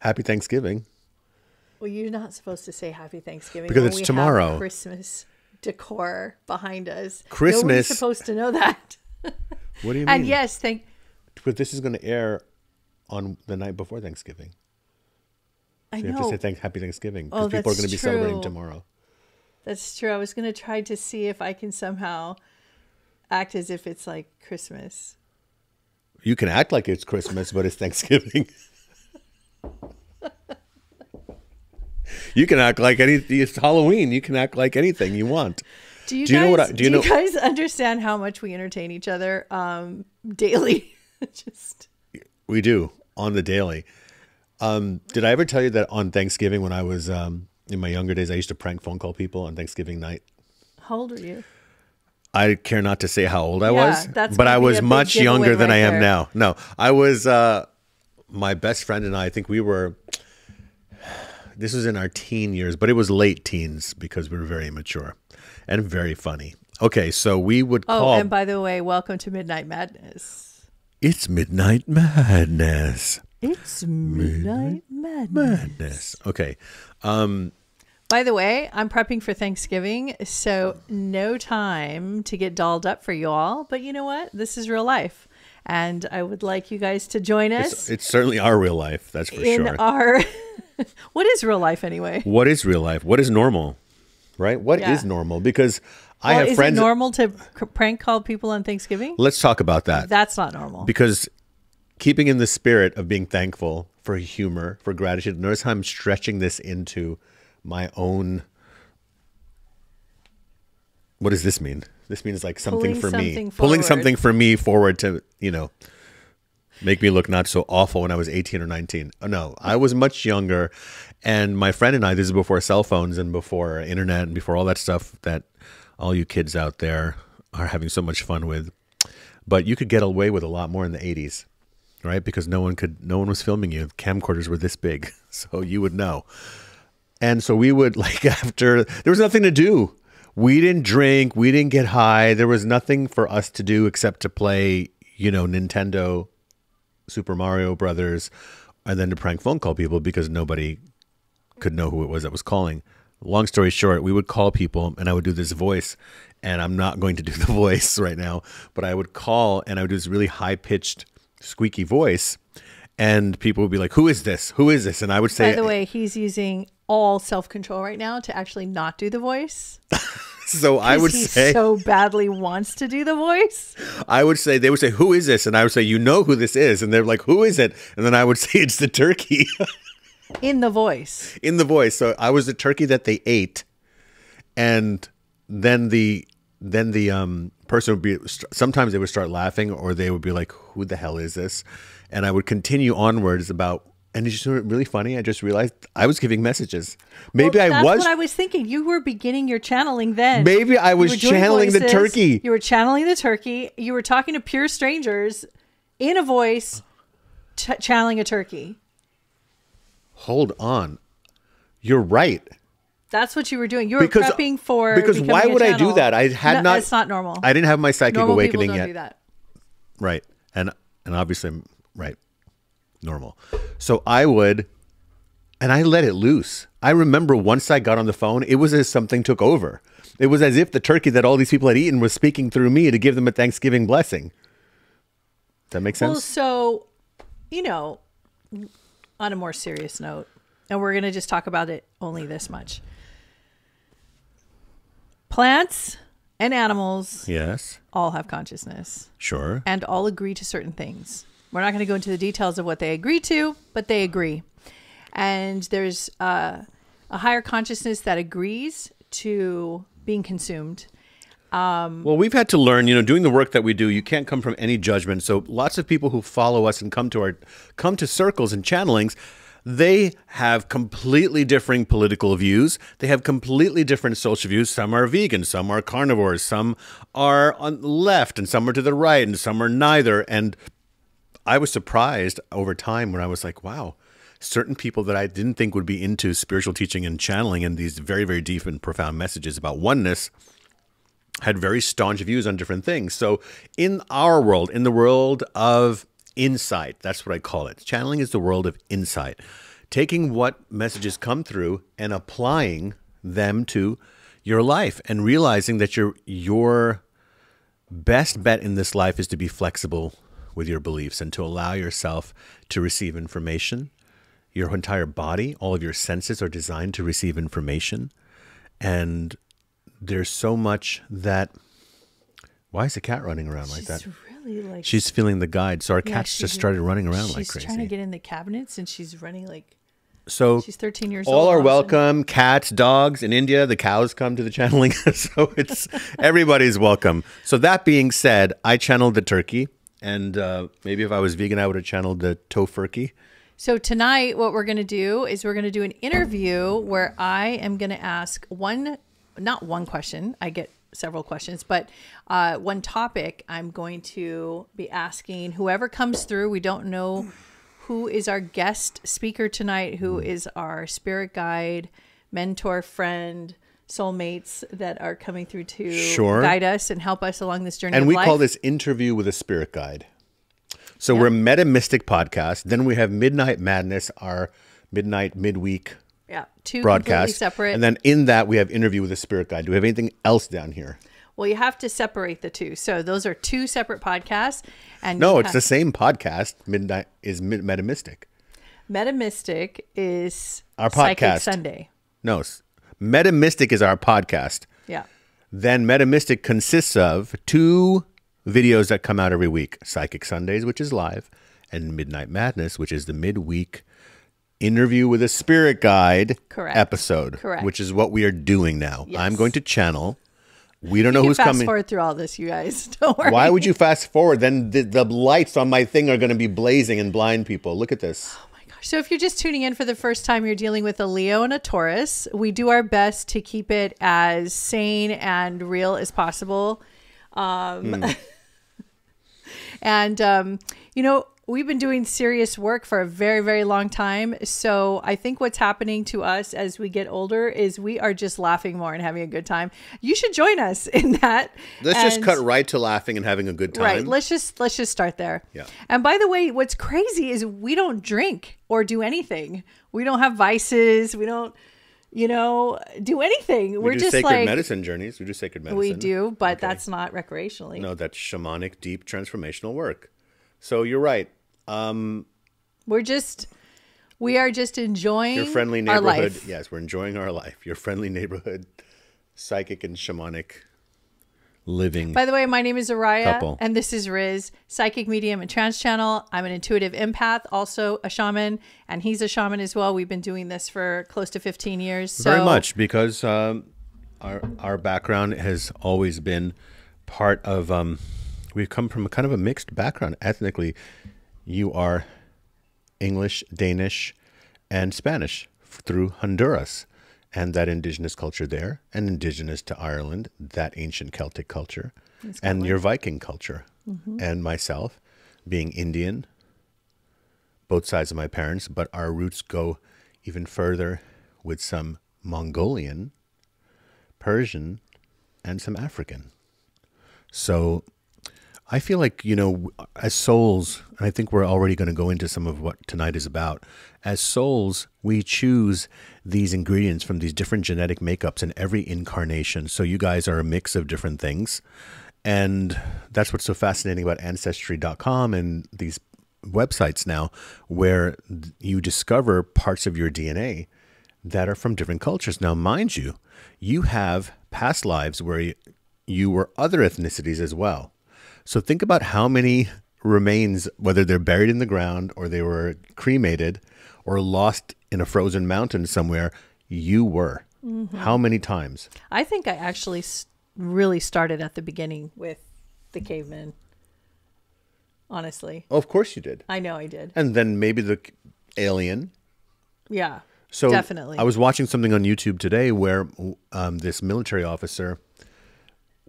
Happy Thanksgiving. Well, you're not supposed to say Happy Thanksgiving Because when it's we tomorrow. have Christmas decor behind us. Christmas. Nobody's supposed to know that. What do you mean? And yes, But this is going to air on the night before Thanksgiving. I So know. you have to say Happy Thanksgiving because Oh, people are going to be that's celebrating true. tomorrow. That's true. I was going to try to see if I can somehow act as if it's like Christmas. You can act like it's Christmas, but it's Thanksgiving. You can act like it's Halloween. You can act like anything you want. Do you guys understand how much we entertain each other daily? We do on the daily. Did I ever tell you that on Thanksgiving when I was in my younger days, I used to prank phone call people on Thanksgiving night? How old are you? I care not to say how old I was, that's but gonna I be was a big much giveaway younger than right I am there. now. No, I was, my best friend and I think we were, this was in our teen years, but it was late teens because we were very immature and very funny. Okay, so we would call. Oh, and by the way, welcome to Midnight Madness. It's Midnight Madness. It's Midnight Madness. Okay. By the way, I'm prepping for Thanksgiving, so no time to get dolled up for you all. But you know what? This is real life. And I would like you guys to join us. It's certainly our real life. That's for in sure. our what is real life anyway? What is real life? What is normal? Right? What is normal? Because I have friends. Is it normal to prank call people on Thanksgiving? Let's talk about that. That's not normal. Because keeping in the spirit of being thankful for humor, for gratitude, notice how I'm stretching this into my own. What does this mean? This means like something for me. Pulling something for me forward to, make me look not so awful when I was 18 or 19. Oh, no, I was much younger. And my friend and I, this is before cell phones and before internet and before all that stuff that all you kids out there are having so much fun with. But you could get away with a lot more in the 80s, right? Because no one was filming you. Camcorders were this big, so you would know. And so we would, there was nothing to do. We didn't drink. We didn't get high. There was nothing for us to do except to play, Nintendo, Super Mario Brothers, and then to prank phone call people because nobody could know who it was that was calling. Long story short, we would call people and I would do this voice, and I'm not going to do the voice right now, but I would call and I would do this really high-pitched, squeaky voice, and people would be like, who is this? Who is this? And I would say... By the way, he's using all self-control right now to actually not do the voice. So I would say... He so badly wants to do the voice. I would say, they would say, who is this? And I would say, you know who this is? And they're like, who is it? And then I would say, it's the turkey. In the voice. In the voice. So I was the turkey that they ate. And then the person would be, sometimes they would start laughing or they would be like, who the hell is this? And I would continue onwards about, and it's just really funny. I just realized I was giving messages. Maybe that's I was. What I was thinking. You were beginning your channeling then. Maybe I was channeling the turkey. You were channeling the turkey. You were talking to pure strangers in a voice, channeling a turkey. Hold on. You're right. That's what you were doing. You were prepping for because why would I do that? I had not. It's not normal. I didn't have my psychic Normal awakening people don't yet. do that. Right, and obviously, right, normal. So I would, and I let it loose. I remember once I got on the phone, it was as something took over. It was as if the turkey that all these people had eaten was speaking through me to give them a Thanksgiving blessing. Does that make sense? Well, so on a more serious note, and we're going to just talk about it only this much. Plants and animals, yes, all have consciousness. Sure. And all agree to certain things. We're not going to go into the details of what they agree to, but they agree. And there's a higher consciousness that agrees to being consumed. Well, we've had to learn, doing the work that we do, you can't come from any judgment. So lots of people who follow us and come to circles and channelings, they have completely differing political views. They have completely different social views. Some are vegan, some are carnivores, some are on the left, and some are to the right, and some are neither. And I was surprised over time when I was like, wow, certain people that I didn't think would be into spiritual teaching and channeling and these very, very deep and profound messages about oneness had very staunch views on different things. So in our world, in the world of insight, that's what I call it. Channeling is the world of insight. taking what messages come through and applying them to your life, and realizing that your best bet in this life is to be flexible with your beliefs and to allow yourself to receive information. Your entire body, all of your senses are designed to receive information. And there's so much that... Why is the cat running around like that? Really like... She's feeling the guide. So our cat's just started running around like crazy. She's trying to get in the cabinets, and she's running like... So she's 13 years old. All are welcome. Cats, dogs. In India, the cows come to the channeling. So it's everybody's welcome. So that being said, I channeled the turkey. And maybe if I was vegan, I would have channeled the tofurkey. So tonight, what we're going to do is we're going to do an interview where I am going to ask not one question. I get several questions, but one topic I'm going to be asking whoever comes through. We don't know who is our guest speaker tonight, who is our spirit guide, mentor, friend, soulmates that are coming through to guide us and help us along this journey of life. And we call this Interview with a Spirit Guide. So we're Meta Mystic Podcast. Then we have Midnight Madness, our midweek two broadcast. Completely separate. And then in that, we have Interview with a Spirit Guide. Do we have anything else down here? Well, you have to separate the two. So those are two separate podcasts. And no, it's the same podcast. Midnight is Meta Mystic. Meta Mystic is our Psychic podcast. Sunday. No, Meta Mystic is our podcast. Yeah. Then Meta Mystic consists of 2 videos that come out every week. Psychic Sundays, which is live, and Midnight Madness, which is the midweek Interview with a Spirit Guide episode. Correct. Which is what we are doing now. Yes. I'm going to channel. We don't know who's coming. Fast forward through all this, you guys. Don't worry. Why would you fast forward? Then the lights on my thing are going to be blazing and blind people. Look at this. Oh my gosh. So if you're just tuning in for the first time, you're dealing with a Leo and a Taurus. We do our best to keep it as sane and real as possible. And, we've been doing serious work for a very, very long time. So I think what's happening to us as we get older is we are just laughing more and having a good time. You should join us in that. Let's just cut right to laughing and having a good time. Right. Let's just start there. Yeah. And by the way, what's crazy is we don't drink or do anything. We don't have vices. We don't, do anything. We're just sacred medicine journeys. We do sacred medicine. We do, but that's not recreationally. No, that's shamanic, deep transformational work. So you're right. We are just enjoying your friendly our neighborhood. life. Yes, we're enjoying our life. Your friendly neighborhood, psychic and shamanic living. By the way, my name is Oriah, couple. And this is Riz, psychic medium and Trance Channel. I'm an intuitive empath, also a shaman, and he's a shaman as well. We've been doing this for close to 15 years. So. Very much, because our background has always been part of. We've come from a kind of a mixed background ethnically. You are English, Danish, and Spanish through Honduras, and that indigenous culture there, and indigenous to Ireland, that ancient Celtic culture, and your Viking culture, and myself being Indian, both sides of my parents, but our roots go even further with some Mongolian, Persian, and some African. So I feel like, as souls, and I think we're already going to go into some of what tonight is about. As souls, we choose these ingredients from these different genetic makeups in every incarnation. So you guys are a mix of different things. And that's what's so fascinating about Ancestry.com and these websites now, where you discover parts of your DNA that are from different cultures. Now, mind you, you have past lives where you were other ethnicities as well. So think about how many remains, whether they're buried in the ground or they were cremated or lost in a frozen mountain somewhere, you were. How many times? I think I actually really started at the beginning with the cavemen. Honestly. Oh, of course you did. I know I did. And then maybe the alien. Yeah, so definitely. I was watching something on YouTube today where this military officer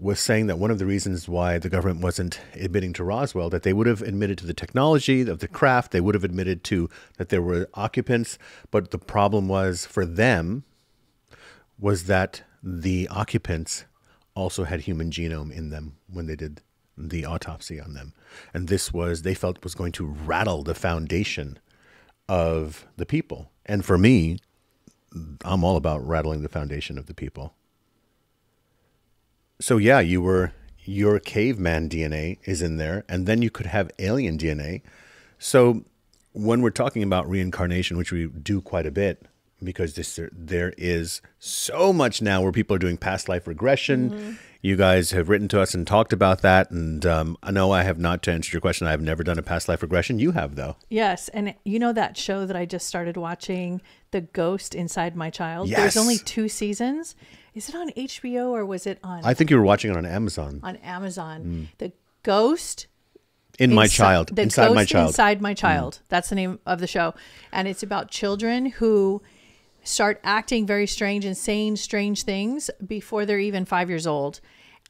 was saying that one of the reasons why the government wasn't admitting to Roswell, that they would have admitted to the technology of the craft, they would have admitted to that there were occupants, but the problem was for them was that the occupants also had human genome in them when they did the autopsy on them. And this was, they felt, was going to rattle the foundation of the people. And for me, I'm all about rattling the foundation of the people. So yeah, your caveman DNA is in there, and then you could have alien DNA. So when we're talking about reincarnation, which we do quite a bit, because there is so much now where people are doing past life regression. Mm-hmm. You guys have written to us and talked about that. And I know I have not, to answer your question, I've never done a past life regression. You have, though. Yes. And you know that show that I just started watching, The Ghost Inside My Child? Yes. There's only 2 seasons. Is it on HBO or was it on? I think you were watching it on Amazon. On Amazon. The Ghost Inside my child. Inside My Child. That's the name of the show. And it's about children who start acting very strange and saying strange things before they're even 5 years old.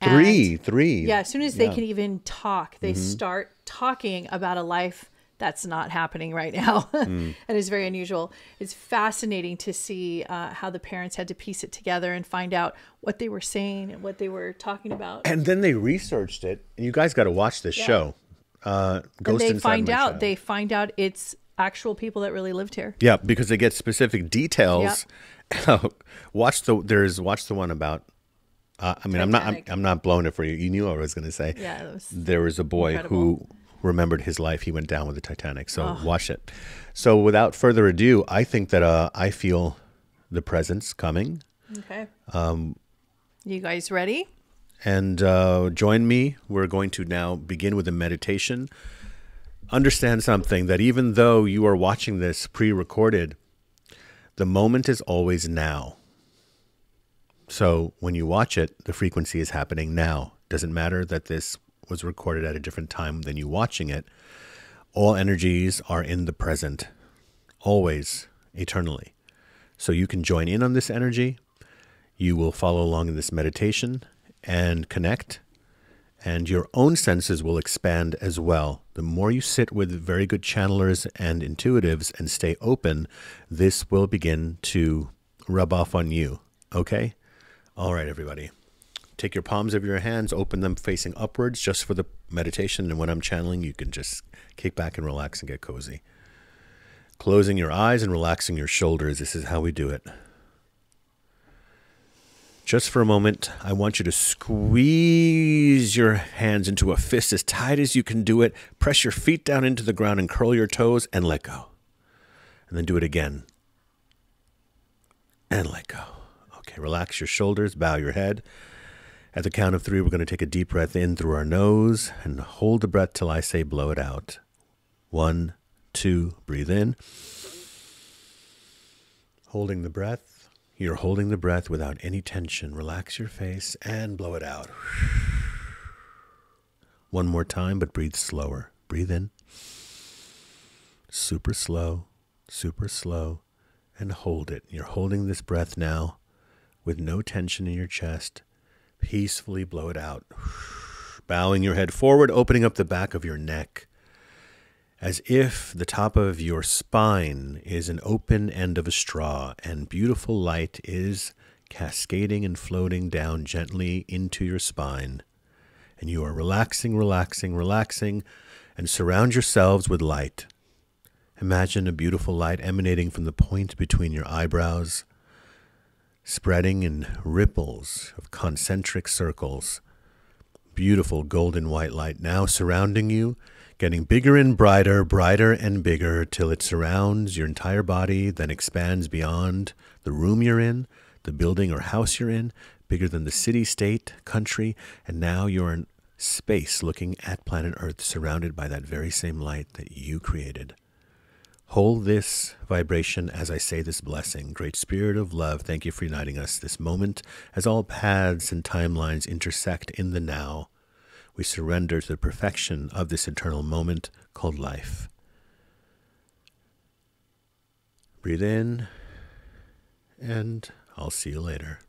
And three. Yeah, as soon as they can even talk, they start talking about a life that's not happening right now. And it's very unusual. It's fascinating to see how the parents had to piece it together and find out what they were saying and what they were talking about. And then they researched it. And you guys got to watch this show. Ghost Inside My Child. They find out it's actual people that really lived here. Yeah, because they get specific details. Yep. Watch the one about. I'm not blowing it for you. You knew what I was going to say. Yeah, there was a boy incredible. who remembered his life. He went down with the Titanic. So watch it. So without further ado, I think that I feel the presence coming. Okay. You guys ready? And join me. We're going to now begin with a meditation. Understand something, that even though you are watching this pre-recorded, the moment is always now. So when you watch it, the frequency is happening now. Doesn't matter that this was recorded at a different time than you watching it. All energies are in the present, always, eternally. So you can join in on this energy. You will follow along in this meditation and connect. And your own senses will expand as well. The more you sit with very good channelers and intuitives and stay open, this will begin to rub off on you. Okay? All right, everybody. Take your palms of your hands, open them facing upwards just for the meditation. And when I'm channeling, you can just kick back and relax and get cozy. Closing your eyes and relaxing your shoulders. This is how we do it. Just for a moment, I want you to squeeze your hands into a fist as tight as you can do it. Press your feet down into the ground and curl your toes and let go. And then do it again. And let go. Okay, relax your shoulders, bow your head. At the count of 3, we're going to take a deep breath in through our nose and hold the breath till I say blow it out. 1, 2, breathe in. Holding the breath. You're holding the breath without any tension. Relax your face and blow it out. One more time, but breathe slower. Breathe in. Super slow, and hold it. You're holding this breath now with no tension in your chest. Peacefully blow it out. Bowing your head forward, opening up the back of your neck, as if the top of your spine is an open end of a straw and beautiful light is cascading and floating down gently into your spine. And you are relaxing, and surround yourselves with light. Imagine a beautiful light emanating from the point between your eyebrows, spreading in ripples of concentric circles. Beautiful golden white light now surrounding you, getting bigger and brighter and bigger till it surrounds your entire body, then expands beyond the room you're in, the building or house you're in, bigger than the city, state, country, and now you're in space looking at planet Earth surrounded by that very same light that you created. Hold this vibration as I say this blessing. Great Spirit of Love, thank you for uniting us this moment as all paths and timelines intersect in the now. We surrender to the perfection of this eternal moment called life. Breathe in, and I'll see you later.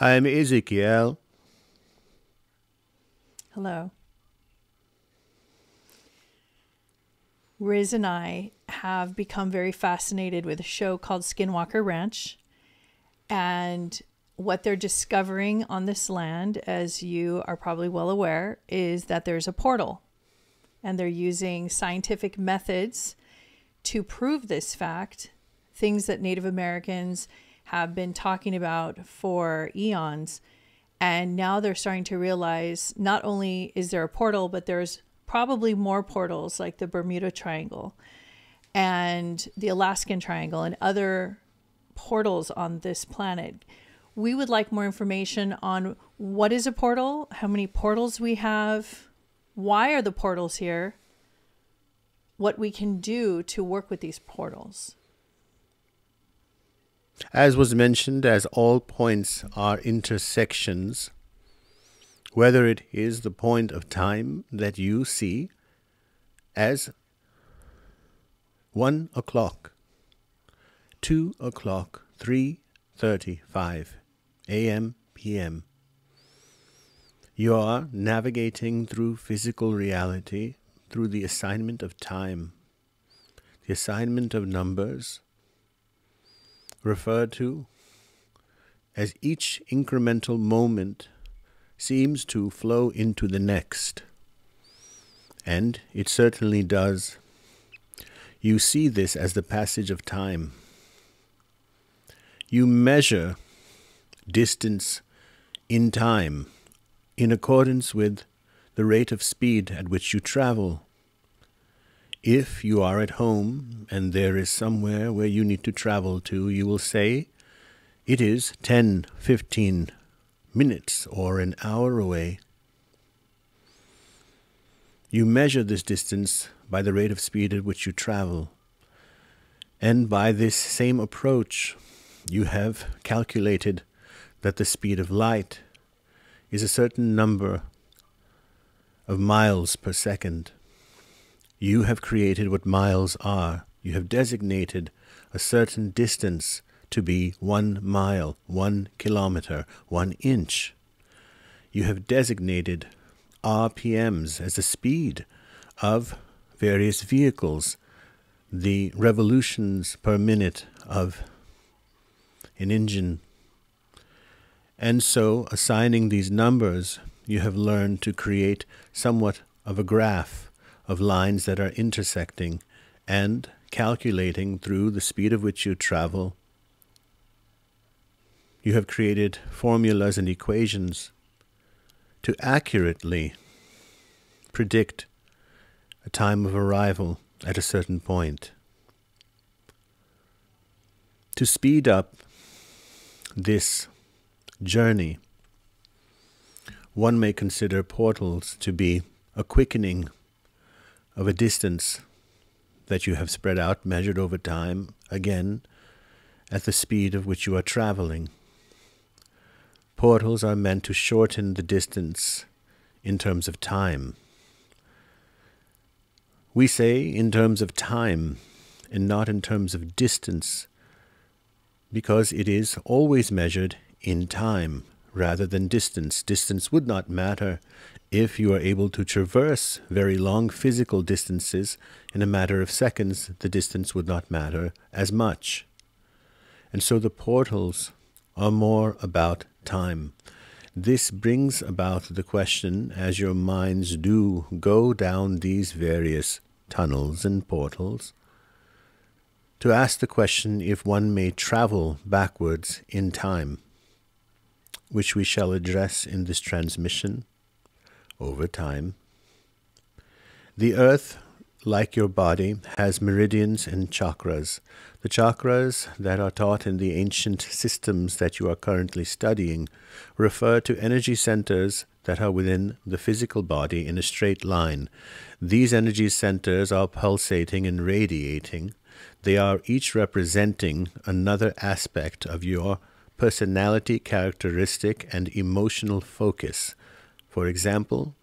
I'm Ezekiel. Hello. Riz and I have become very fascinated with a show called SKINWALKER Ranch. And what they're discovering on this land, as you are probably well aware, is that there's a portal. And they're using scientific methods to prove this fact, things that Native Americans have been talking about for eons. And now they're starting to realize not only is there a portal, but there's probably more portals like the Bermuda Triangle and the Alaskan Triangle and other portals on this planet. We would like more information on what is a portal, how many portals we have, why are the portals here, what we can do to work with these portals. As was mentioned, as all points are intersections, whether it is the point of time that you see as 1 o'clock, 2 o'clock, 3:35 a.m., p.m. You are navigating through physical reality, through the assignment of time, the assignment of numbers, referred to as each incremental moment seems to flow into the next. And it certainly does. You see this as the passage of time. You measure distance in time in accordance with the rate of speed at which you travel. If you are at home and there is somewhere where you need to travel to, you will say, it is 10, 15 minutes or an hour away. You measure this distance by the rate of speed at which you travel. And by this same approach, you have calculated that the speed of light is a certain number of miles per second. You have created what miles are. You have designated a certain distance to be 1 mile, 1 kilometer, 1 inch. You have designated RPMs as the speed of various vehicles, the revolutions per minute of an engine. And so, assigning these numbers, you have learned to create somewhat of a graph of lines that are intersecting and calculating through the speed of which you travel. You have created formulas and equations to accurately predict a time of arrival at a certain point. To speed up this journey, one may consider portals to be a quickening of a distance that you have spread out, measured over time, again, at the speed of which you are traveling. Portals are meant to shorten the distance in terms of time. We say in terms of time and not in terms of distance because it is always measured in time rather than distance. Distance would not matter if you are able to traverse very long physical distances in a matter of seconds. The distance would not matter as much. And so the portals are more about time. This brings about the question, as your minds do go down these various tunnels and portals, to ask the question if one may travel backwards in time, which we shall address in this transmission over time. The earth, like your body, has meridians and chakras. The chakras that are taught in the ancient systems that you are currently studying refer to energy centers that are within the physical body in a straight line. These energy centers are pulsating and radiating. They are each representing another aspect of your personality, characteristic, and emotional focus. For example,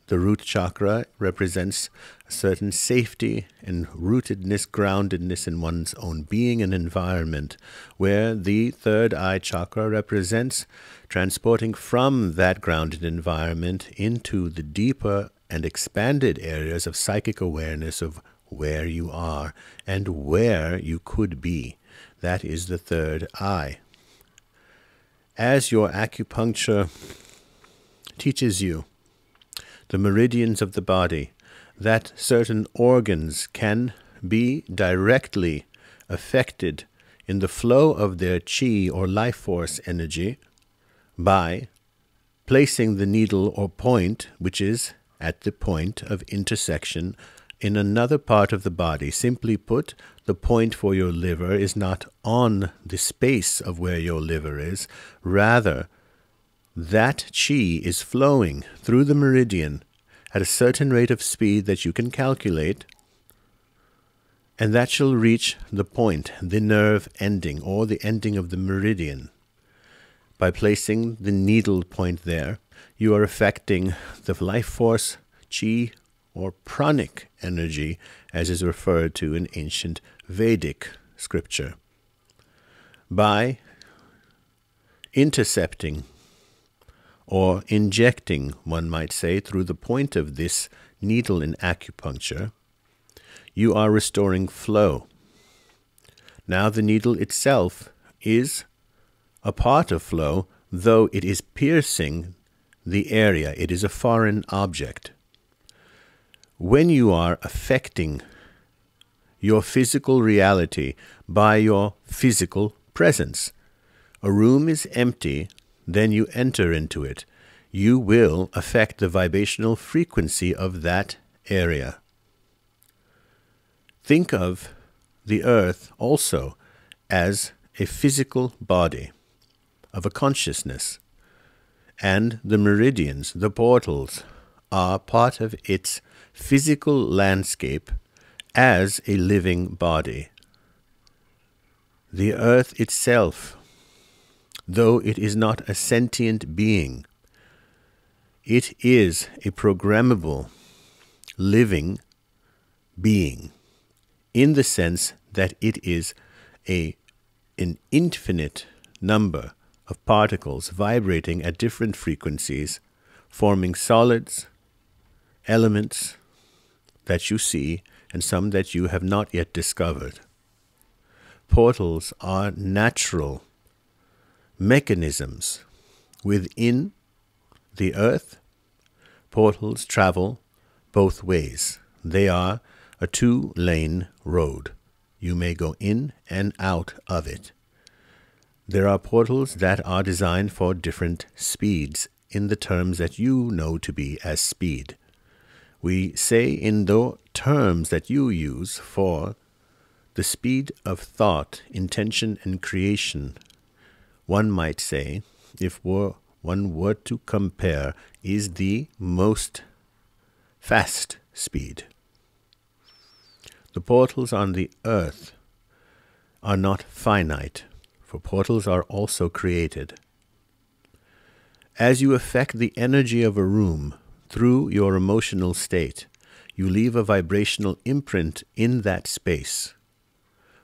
the root chakra represents a certain safety and rootedness, groundedness in one's own being and environment, where the third eye chakra represents transporting from that grounded environment into the deeper and expanded areas of psychic awareness of where you are and where you could be. That is the third eye. As your acupuncture teaches you, the meridians of the body, that certain organs can be directly affected in the flow of their chi or life force energy by placing the needle or point, which is at the point of intersection, in another part of the body. Simply put, the point for your liver is not on the space of where your liver is. Rather, that chi is flowing through the meridian at a certain rate of speed that you can calculate, and that shall reach the point, the nerve ending, or the ending of the meridian. By placing the needle point there, you are affecting the life force, chi, or pranic energy, as is referred to in ancient Vedic scripture. By intercepting or injecting, one might say, through the point of this needle in acupuncture, you are restoring flow. Now the needle itself is a part of flow, though it is piercing the area. It is a foreign object. When you are affecting your physical reality by your physical presence, a room is empty, then you enter into it. You will affect the vibrational frequency of that area. Think of the earth also as a physical body of a consciousness, and the meridians, the portals, are part of its physical landscape as a living body. The earth itself, though it is not a sentient being, it is a programmable, living being, in the sense that it is an infinite number of particles vibrating at different frequencies, forming solids, elements that you see, and some that you have not yet discovered. Portals are natural mechanisms within the earth. Portals travel both ways. They are a two-lane road. You may go in and out of it. There are portals that are designed for different speeds in the terms that you know to be as speed. We say in the terms that you use for the speed of thought, intention, and creation, one might say, if one were to compare, is the most fast speed. The portals on the earth are not finite, for portals are also created. As you affect the energy of a room through your emotional state, you leave a vibrational imprint in that space,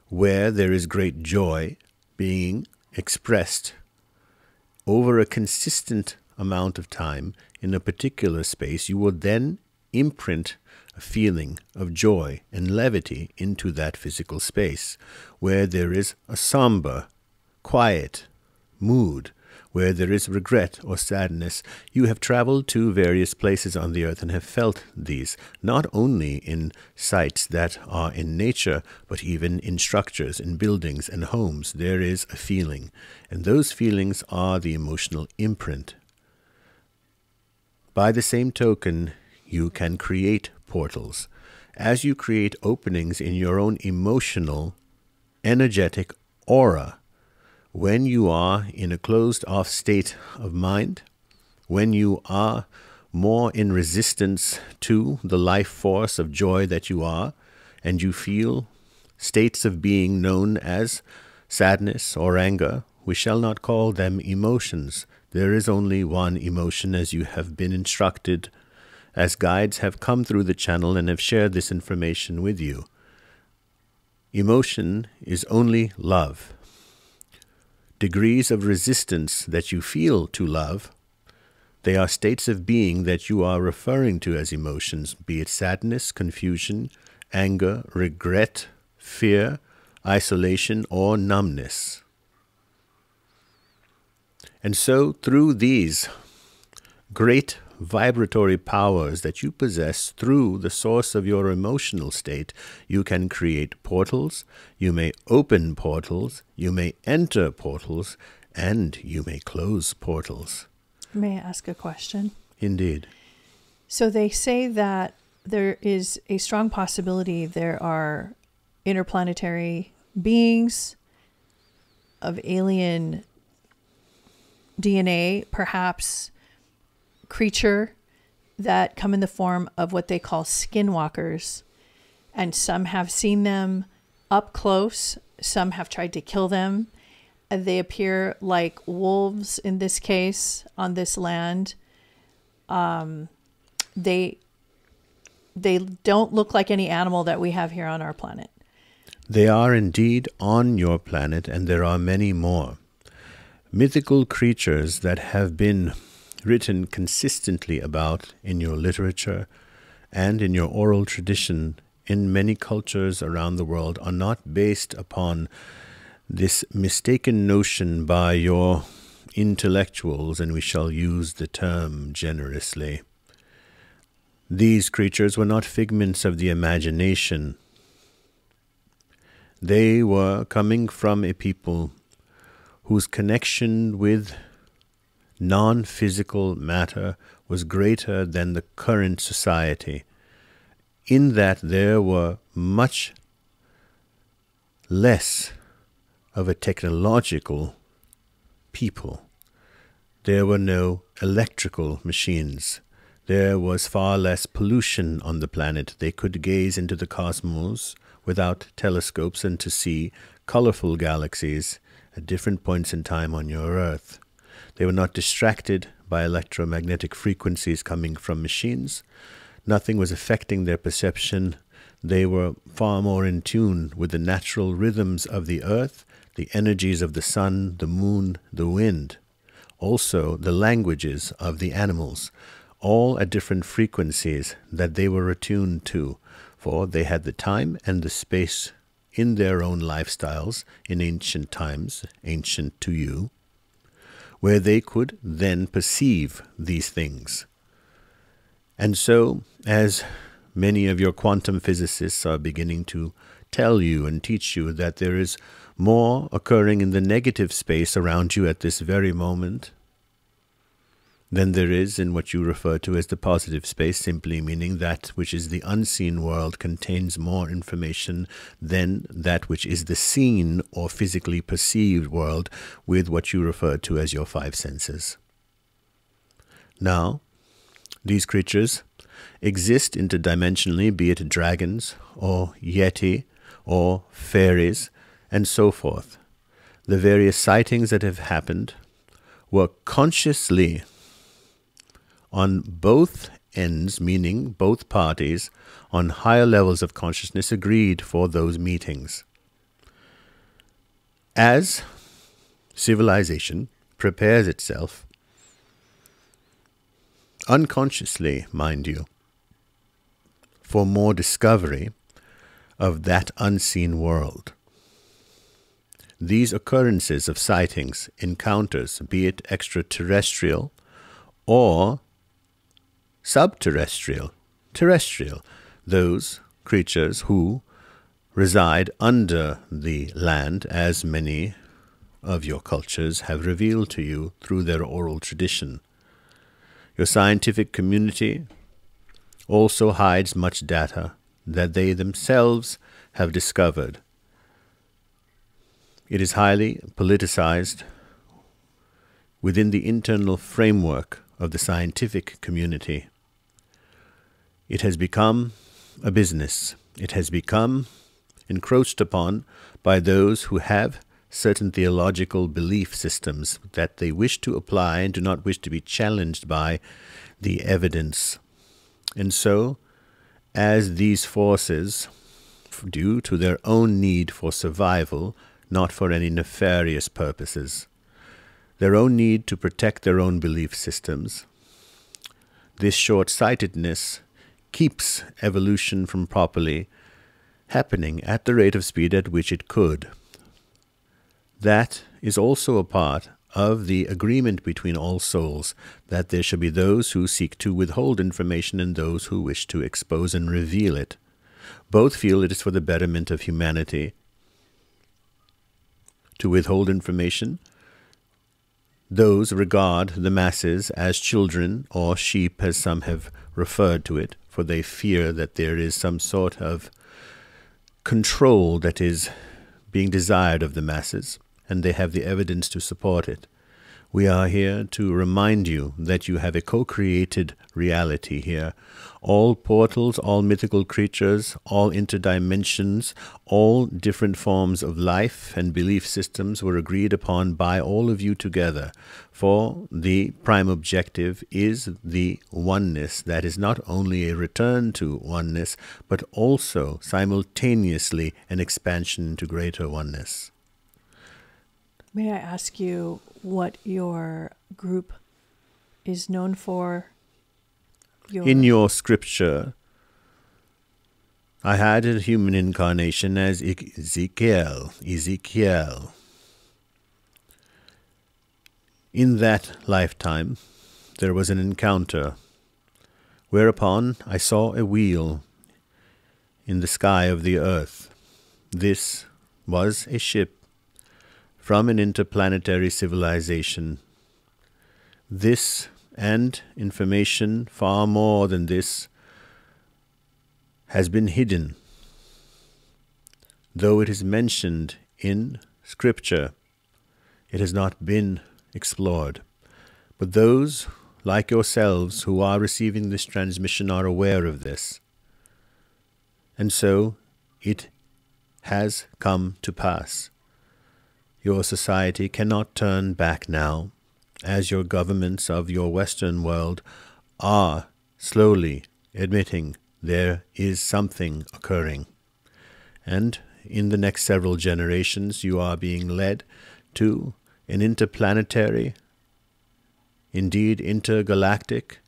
where there is great joy being expressed over a consistent amount of time in a particular space. You will then imprint a feeling of joy and levity into that physical space. Where there is a somber, quiet mood, where there is regret or sadness, you have traveled to various places on the earth and have felt these, not only in sites that are in nature, but even in structures, in buildings and homes. There is a feeling, and those feelings are the emotional imprint. By the same token, you can create portals. As you create openings in your own emotional, energetic aura, when you are in a closed-off state of mind, when you are more in resistance to the life force of joy that you are, and you feel states of being known as sadness or anger, we shall not call them emotions. There is only one emotion, as you have been instructed, as guides have come through the channel and have shared this information with you. Emotion is only love. Degrees of resistance that you feel to love, they are states of being that you are referring to as emotions, be it sadness, confusion, anger, regret, fear, isolation, or numbness. And so through these great vibratory powers that you possess through the source of your emotional state, you can create portals, you may open portals, you may enter portals, and you may close portals. May I ask a question? Indeed. So they say that there is a strong possibility there are interplanetary beings of alien DNA, perhaps creature, that come in the form of what they call skinwalkers. And some have seen them up close. Some have tried to kill them. They appear like wolves in this case on this land. They don't look like any animal that we have here on our planet. They are indeed on your planet, and there are many more. Mythical creatures that have been written consistently about in your literature and in your oral tradition in many cultures around the world are not based upon this mistaken notion by your intellectuals, and we shall use the term generously. These creatures were not figments of the imagination. They were coming from a people whose connection with non-physical matter was greater than the current society, in that there were much less of a technological people. There were no electrical machines. There was far less pollution on the planet. They could gaze into the cosmos without telescopes and to see colorful galaxies at different points in time on your Earth. They were not distracted by electromagnetic frequencies coming from machines. Nothing was affecting their perception. They were far more in tune with the natural rhythms of the Earth, the energies of the sun, the moon, the wind, also the languages of the animals, all at different frequencies that they were attuned to, for they had the time and the space in their own lifestyles in ancient times, ancient to you, where they could then perceive these things. And so, as many of your quantum physicists are beginning to tell you and teach you that there is more occurring in the negative space around you at this very moment than there is in what you refer to as the positive space, simply meaning that which is the unseen world contains more information than that which is the seen or physically perceived world with what you refer to as your five senses. Now, these creatures exist interdimensionally, be it dragons or yeti or fairies and so forth. The various sightings that have happened were consciously on both ends, meaning both parties, on higher levels of consciousness agreed for those meetings. As civilization prepares itself, unconsciously, mind you, for more discovery of that unseen world, these occurrences of sightings, encounters, be it extraterrestrial or subterrestrial, terrestrial, those creatures who reside under the land, as many of your cultures have revealed to you through their oral tradition. Your scientific community also hides much data that they themselves have discovered. It is highly politicized within the internal framework of the scientific community. It has become a business. It has become encroached upon by those who have certain theological belief systems that they wish to apply and do not wish to be challenged by the evidence. And so, as these forces, due to their own need for survival, not for any nefarious purposes, their own need to protect their own belief systems, this short-sightedness keeps evolution from properly happening at the rate of speed at which it could. That is also a part of the agreement between all souls, that there shall be those who seek to withhold information and those who wish to expose and reveal it. Both feel it is for the betterment of humanity to withhold information. Those regard the masses as children or sheep, as some have referred to it, for they fear that there is some sort of control that is being desired of the masses, and they have the evidence to support it. We are here to remind you that you have a co-created reality here. All portals, all mythical creatures, all interdimensions, all different forms of life and belief systems were agreed upon by all of you together. For the prime objective is the oneness that is not only a return to oneness, but also simultaneously an expansion into greater oneness. May I ask you what your group is known for? In your scripture, I had a human incarnation as Ezekiel. In that lifetime, there was an encounter, whereupon I saw a wheel in the sky of the earth. This was a ship from an interplanetary civilization. This and information far more than this has been hidden. Though it is mentioned in Scripture, it has not been explored. But those, like yourselves, who are receiving this transmission are aware of this. And so it has come to pass. Your society cannot turn back now, as your governments of your Western world are slowly admitting there is something occurring. And in the next several generations, you are being led to an interplanetary, indeed intergalactic,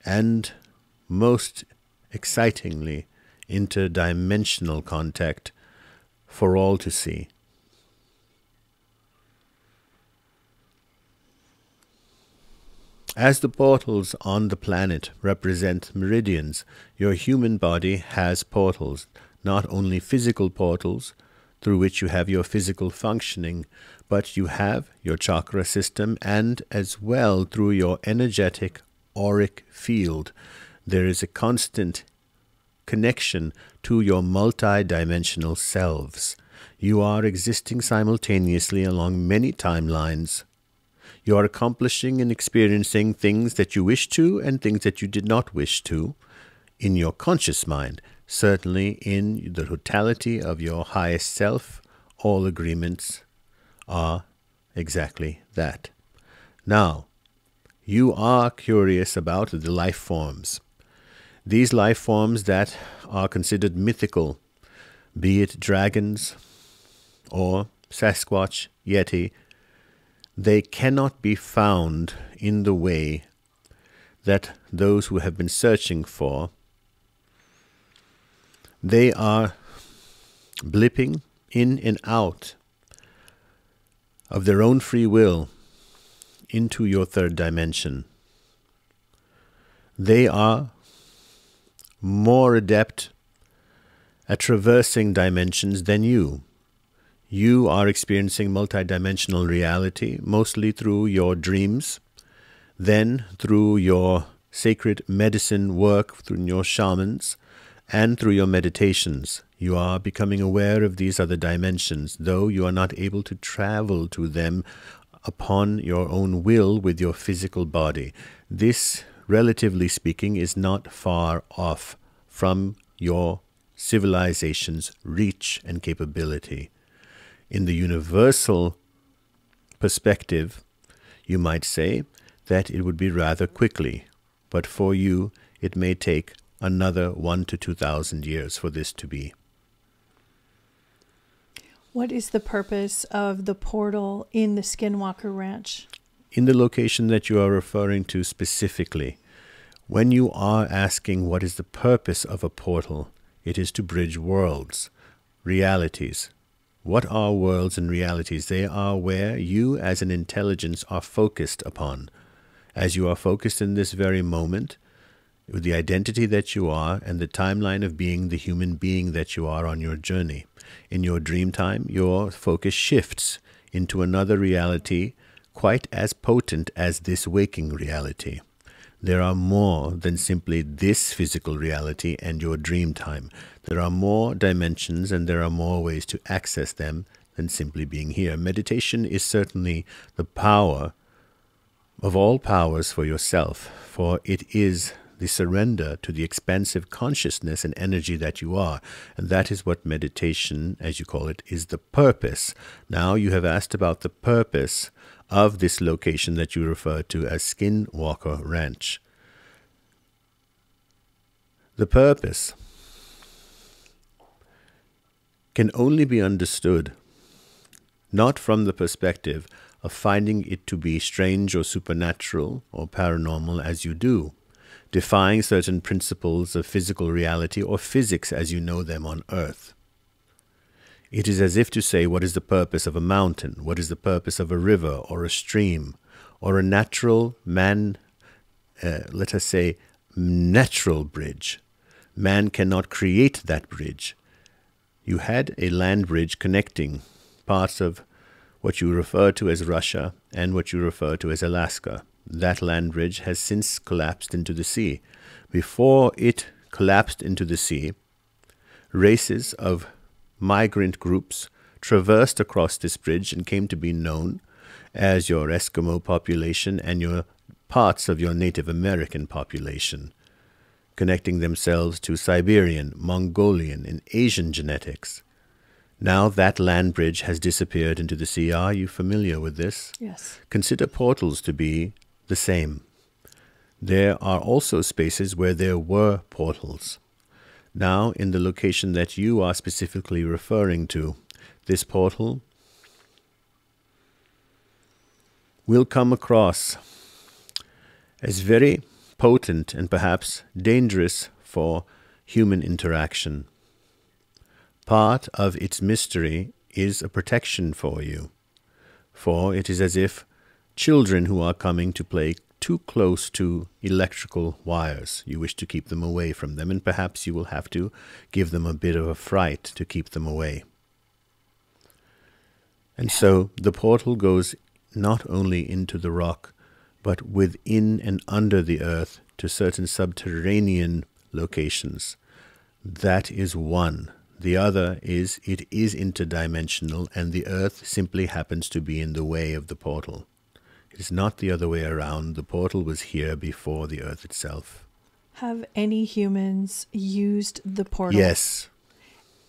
and most excitingly, interdimensional contact for all to see. As the portals on the planet represent meridians, your human body has portals, not only physical portals through which you have your physical functioning, but you have your chakra system, and as well through your energetic auric field. There is a constant connection to your multi-dimensional selves. You are existing simultaneously along many timelines. You are accomplishing and experiencing things that you wish to and things that you did not wish to in your conscious mind. Certainly in the totality of your highest self, all agreements are exactly that. Now, you are curious about the life forms. These life forms that are considered mythical, be it dragons or Sasquatch, Yeti, they cannot be found in the way that those who have been searching for. They are blipping in and out of their own free will into your third dimension. They are more adept at traversing dimensions than you. You are experiencing multidimensional reality, mostly through your dreams, then through your sacred medicine work, through your shamans, and through your meditations. You are becoming aware of these other dimensions, though you are not able to travel to them upon your own will with your physical body. This, relatively speaking, is not far off from your civilization's reach and capability. In the universal perspective, you might say that it would be rather quickly, but for you it may take another 1,000 to 2,000 years for this to be. What is the purpose of the portal in the Skinwalker Ranch? In the location that you are referring to specifically, when you are asking what is the purpose of a portal, It is to bridge worlds, realities. What are worlds and realities? They are where you as an intelligence are focused upon. As you are focused in this very moment, with the identity that you are and the timeline of being the human being that you are on your journey. In your dream time, your focus shifts into another reality quite as potent as this waking reality. There are more than simply this physical reality and your dream time. There are more dimensions and there are more ways to access them than simply being here. Meditation is certainly the power of all powers for yourself, for it is the surrender to the expansive consciousness and energy that you are. And that is what meditation, as you call it, is the purpose. Now you have asked about the purpose of this location that you refer to as SKINWALKER Ranch. The purpose can only be understood not from the perspective of finding it to be strange or supernatural or paranormal as you do, defying certain principles of physical reality or physics as you know them on Earth. It is as if to say, what is the purpose of a mountain? What is the purpose of a river or a stream or a natural let us say, natural bridge? Man cannot create that bridge. You had a land bridge connecting parts of what you refer to as Russia and what you refer to as Alaska. That land bridge has since collapsed into the sea. Before it collapsed into the sea, races of migrant groups traversed across this bridge and came to be known as your Eskimo population and your parts of your Native American population, connecting themselves to Siberian, Mongolian, and Asian genetics. Now that land bridge has disappeared into the sea. Are you familiar with this? Yes. Consider portals to be the same. There are also spaces where there were portals. Now, in the location that you are specifically referring to, this portal will come across as very potent and perhaps dangerous for human interaction. Part of its mystery is a protection for you, for it is as if children who are coming to play too close to electrical wires, you wish to keep them away from them, and perhaps you will have to give them a bit of a fright to keep them away. And so the portal goes not only into the rock, but within and under the earth to certain subterranean locations. That is one. The other is it is interdimensional, and the earth simply happens to be in the way of the portal. It is not the other way around. The portal was here before the earth itself. Have any humans used the portal? Yes.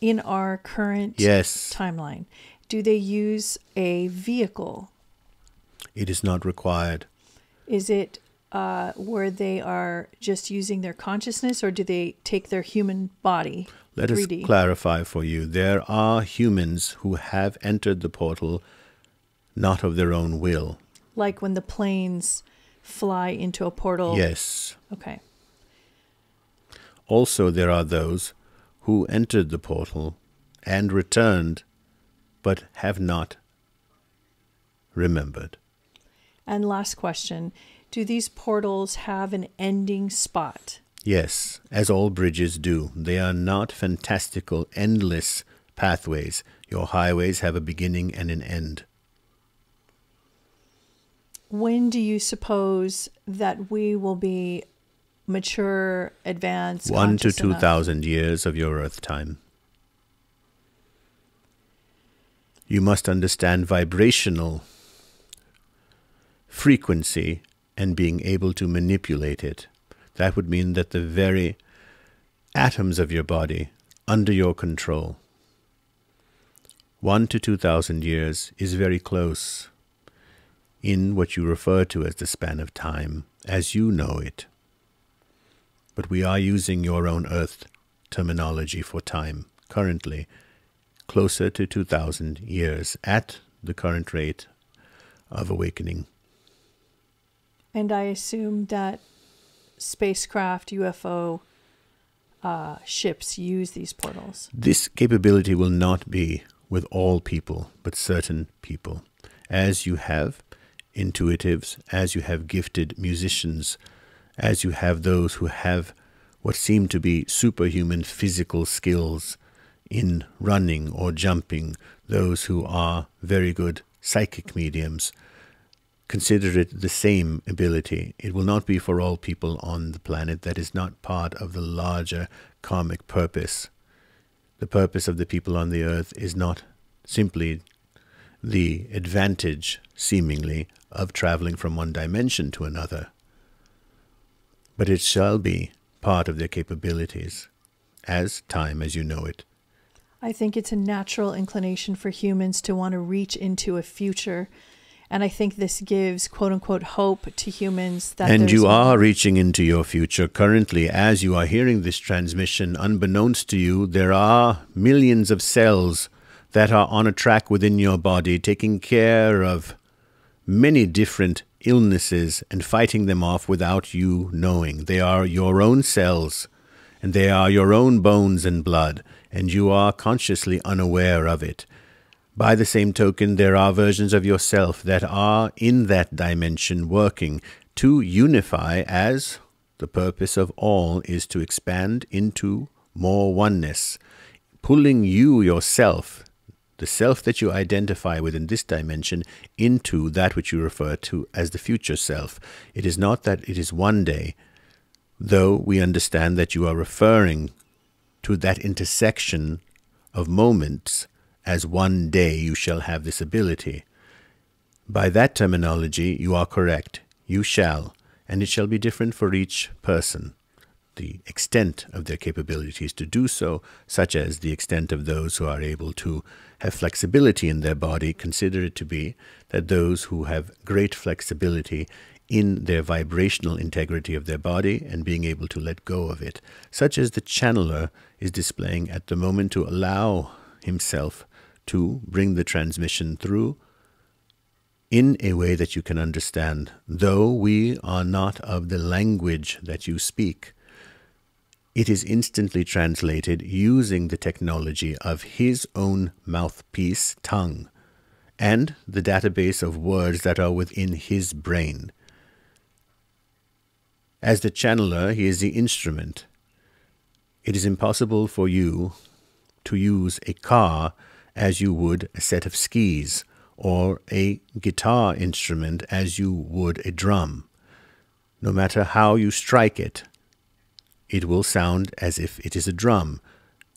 In our current timeline? Do they use a vehicle? It is not required. Is it where they are just using their consciousness, or do they take their human body? Let 3D? us clarify for you. There are humans who have entered the portal not of their own will. Like when the planes fly into a portal? Yes. Okay. Also, there are those who entered the portal and returned, but have not remembered. And last question, do these portals have an ending spot? Yes, as all bridges do. They are not fantastical, endless pathways. Your highways have a beginning and an end. When do you suppose that we will be mature, advanced, 1 to conscious 2,000 years of your earth time. You must understand vibrational frequency and being able to manipulate it. That would mean that the very atoms of your body under your control. 1 to 2,000 years is very close in what you refer to as the span of time, as you know it. But we are using your own earth terminology for time currently, closer to 2,000 years at the current rate of awakening. And I assume that spacecraft, UFO ships use these portals. This capability will not be with all people, but certain people. As you have intuitives, as you have gifted musicians, as you have those who have what seem to be superhuman physical skills in running or jumping, those who are very good psychic mediums, consider it the same ability. It will not be for all people on the planet. That is not part of the larger karmic purpose. The purpose of the people on the earth is not simply the advantage, seemingly, of traveling from one dimension to another, but it shall be part of their capabilities as time as you know it. I think it's a natural inclination for humans to want to reach into a future. And I think this gives, quote unquote, hope to humans. And you are reaching into your future currently. As you are hearing this transmission, unbeknownst to you, there are millions of cells that are on a track within your body, taking care of many different illnesses and fighting them off without you knowing. They are your own cells, and they are your own bones and blood, and you are consciously unaware of it. By the same token, there are versions of yourself that are in that dimension working to unify, as the purpose of all is to expand into more oneness, pulling you yourself, the self that you identify within this dimension, into that which you refer to as the future self. It is not that it is one day, though we understand that you are referring to that intersection of moments as one day you shall have this ability. By that terminology, you are correct. You shall, and it shall be different for each person. The extent of their capabilities to do so, such as the extent of those who are able to have flexibility in their body, consider it to be that those who have great flexibility in their vibrational integrity of their body and being able to let go of it, such as the channeler is displaying at the moment, to allow himself to bring the transmission through in a way that you can understand. Though we are not of the language that you speak, it is instantly translated using the technology of his own mouthpiece, tongue, and the database of words that are within his brain. As the channeler, he is the instrument. It is impossible for you to use a car as you would a set of skis, or a guitar instrument as you would a drum. No matter how you strike it, it will sound as if it is a drum,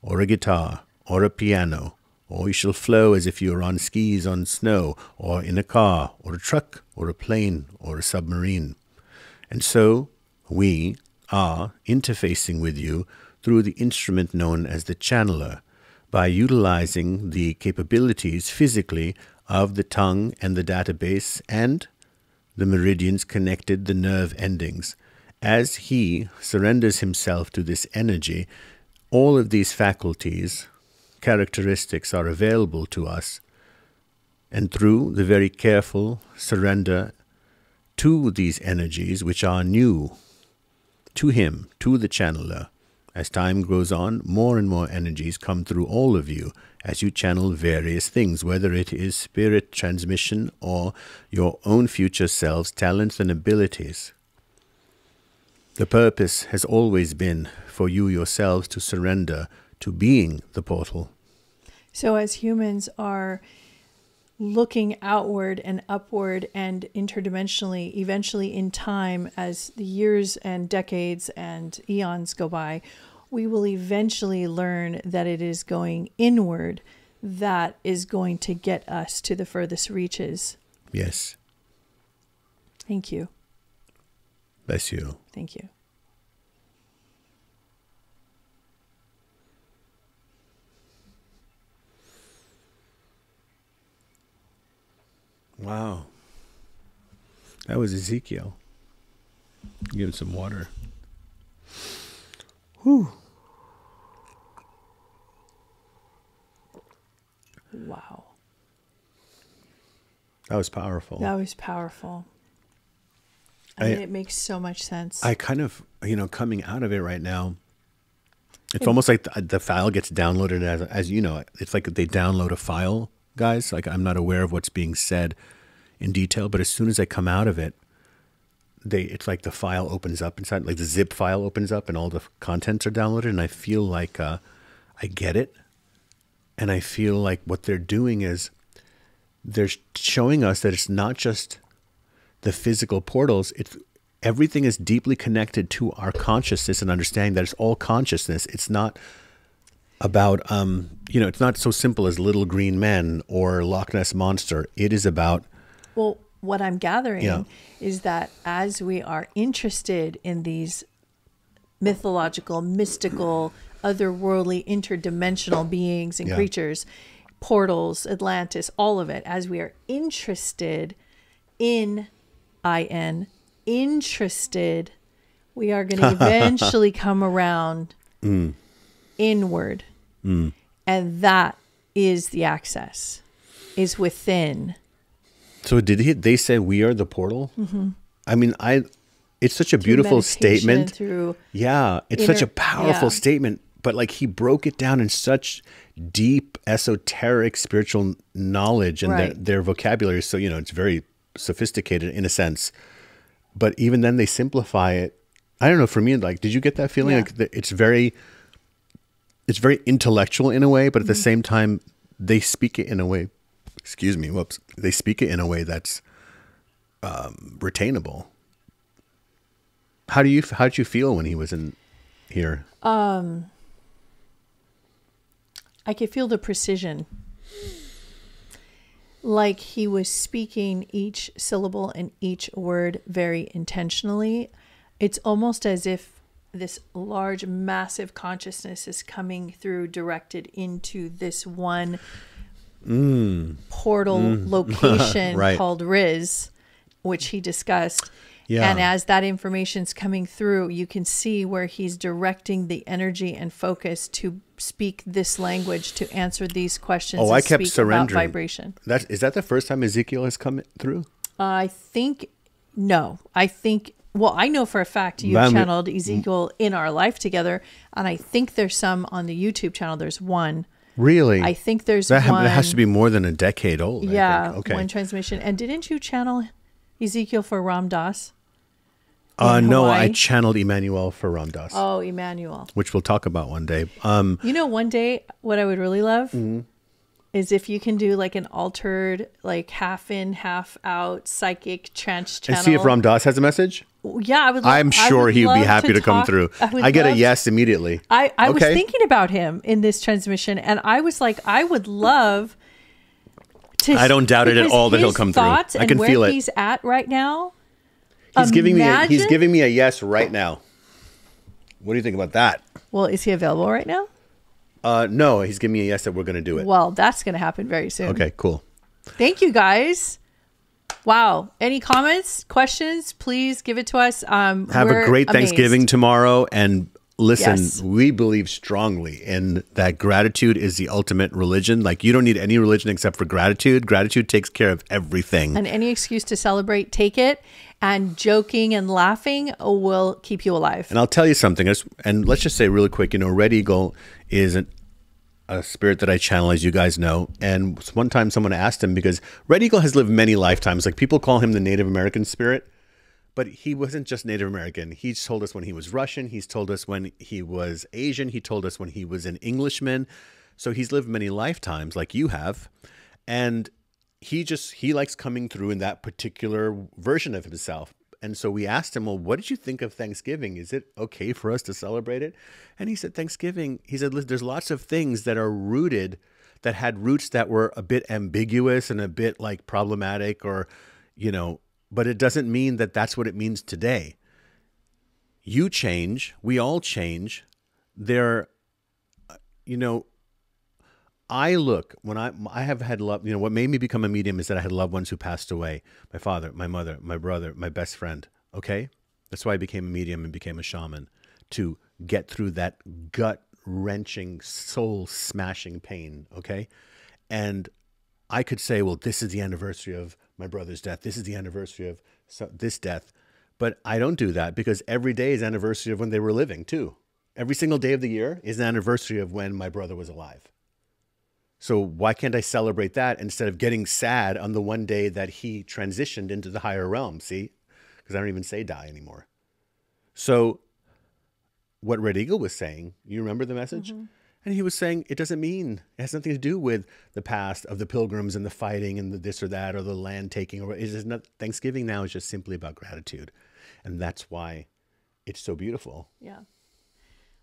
or a guitar, or a piano, or you shall flow as if you are on skis on snow, or in a car, or a truck, or a plane, or a submarine. And so we are interfacing with you through the instrument known as the channeler, by utilizing the capabilities physically of the tongue and the database and the meridians connected, the nerve endings. As he surrenders himself to this energy, all of these faculties, characteristics are available to us, and through the very careful surrender to these energies, which are new to him, to the channeler, as time goes on, more and more energies come through all of you as you channel various things, whether it is spirit transmission or your own future selves, talents and abilities. The purpose has always been for you yourselves to surrender to being the portal. So as humans are looking outward and upward and interdimensionally, eventually in time, as the years and decades and eons go by, we will eventually learn that it is going inward that is going to get us to the furthest reaches. Yes. Thank you. Bless you. Thank you. Wow. That was Ezekiel. Give him some water. Whew. Wow. That was powerful. That was powerful. I mean, it makes so much sense. I kind of, coming out of it right now, It's almost like the file gets downloaded as you know, it's like they download a file, guys. Like I'm not aware of what's being said in detail, but as soon as I come out of it, it's like the file opens up inside, like the zip file opens up and all the contents are downloaded. And I feel like I get it. And I feel like what they're doing is they're showing us that it's not just the physical portals. Everything is deeply connected to our consciousness and understanding that it's all consciousness. It's not about, it's not so simple as Little Green Men or Loch Ness Monster. It is about... Well, what I'm gathering is that as we are interested in these mythological, mystical, otherworldly, interdimensional beings and creatures, portals, Atlantis, all of it, as we are interested in interested, we are going to eventually come around inward. And that is the access, is within. So they say we are the portal? I mean, it's such a beautiful statement. It's such a powerful statement. But like he broke it down in such deep, esoteric, spiritual knowledge and their vocabulary. So, it's very sophisticated in a sense. But even then they simplify it. I don't know, for me, like, did you get that feeling? Like it's very intellectual in a way, but at the same time, they speak it in a way, they speak it in a way that's retainable. How did you feel when he was in here? I could feel the precision. Like he was speaking each syllable and each word very intentionally. It's almost as if this large, massive consciousness is coming through, directed into this one portal location called Riz, which he discussed. And as that information's coming through, you can see where he's directing the energy and focus to speak this language, to answer these questions. I kept surrendering. About vibration. Is that the first time Ezekiel has come through? I know for a fact you've channeled Ezekiel in our life together. And I think there's some on the YouTube channel. There's one. Really? I think there's one. That has to be more than a decade old. Yeah. I think. Okay. One transmission. And didn't you channel Ezekiel for Ram Dass? No, I channeled Emmanuel for Ram Dass. Oh, Emmanuel. Which we'll talk about one day. One day, what I would really love is if you can do like an altered, like half in, half out psychic trance channel. And see if Ram Dass has a message? Yeah, I would. I'm sure he'd be happy to come through. I get a yes immediately. I was thinking about him in this transmission, and I was like, I would love to. I don't doubt it at all that he'll come through. I can feel it. Where he's at right now. He's giving me a yes right now. What do you think about that? Well, is he available right now? No, he's giving me a yes that we're going to do it. Well, that's going to happen very soon. Okay, cool. Thank you, guys. Wow. Any comments, questions? Please give it to us. Have a great Thanksgiving tomorrow. And listen, we believe strongly in that gratitude is the ultimate religion. Like, you don't need any religion except for gratitude. Gratitude takes care of everything. And any excuse to celebrate, take it. And joking and laughing will keep you alive. And I'll tell you something. And let's just say really quick, Red Eagle is a spirit that I channel, as you guys know. And one time someone asked him, because Red Eagle has lived many lifetimes. Like, people call him the Native American spirit. But he wasn't just Native American. He's told us when he was Russian. He's told us when he was Asian. He told us when he was an Englishman. So he's lived many lifetimes like you have. And he likes coming through in that particular version of himself. And so we asked him, well, what did you think of Thanksgiving? Is it okay for us to celebrate it? And he said, Thanksgiving, he said, there's lots of things that are rooted, that had roots that were a bit ambiguous and a bit like problematic or, but it doesn't mean that that's what it means today. You change. We all change. I look, when I have had love, what made me become a medium is that I had loved ones who passed away. My father, my mother, my brother, my best friend. Okay. That's why I became a medium and became a shaman, to get through that gut wrenching, soul smashing pain. Okay. And I could say, well, this is the anniversary of my brother's death. This is the anniversary of this death. But I don't do that, because every day is anniversary of when they were living too. Every single day of the year is an anniversary of when my brother was alive. So why can't I celebrate that instead of getting sad on the one day that he transitioned into the higher realm? See? Because I don't even say die anymore. So what Red Eagle was saying, you remember the message? Mm-hmm. And he was saying it doesn't mean, it has nothing to do with the past of the pilgrims and the fighting and the this or that or the land taking. Or it's just not, Thanksgiving now is just simply about gratitude. And that's why it's so beautiful. Yeah.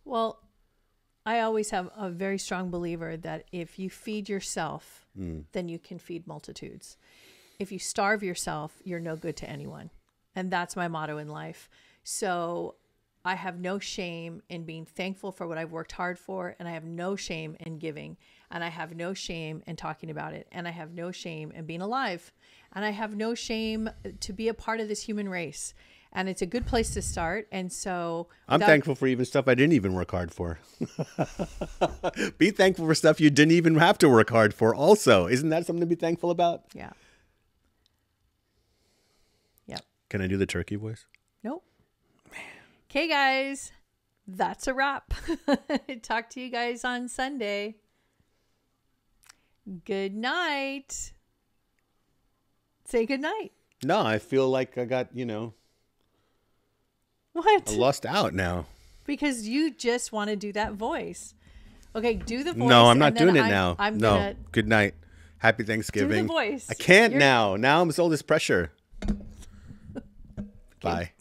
Well, I always have a very strong believer that if you feed yourself, then you can feed multitudes. If you starve yourself, you're no good to anyone. And that's my motto in life. So I have no shame in being thankful for what I've worked hard for. And I have no shame in giving. And I have no shame in talking about it. And I have no shame in being alive. And I have no shame to be a part of this human race. And it's a good place to start. And so I'm thankful for even stuff I didn't even work hard for. Be thankful for stuff you didn't even have to work hard for also. Isn't that something to be thankful about? Yeah. Yep. Can I do the turkey voice? Nope. Okay, guys. That's a wrap. Talk to you guys on Sunday. Good night. Say good night. No, I feel like I got, What? I lost out now. Because you just want to do that voice. Okay, do the voice. No, I'm not doing it now. I'm no. gonna Good night. Happy Thanksgiving. do the voice. I can't now. Now I'm all this pressure. Bye.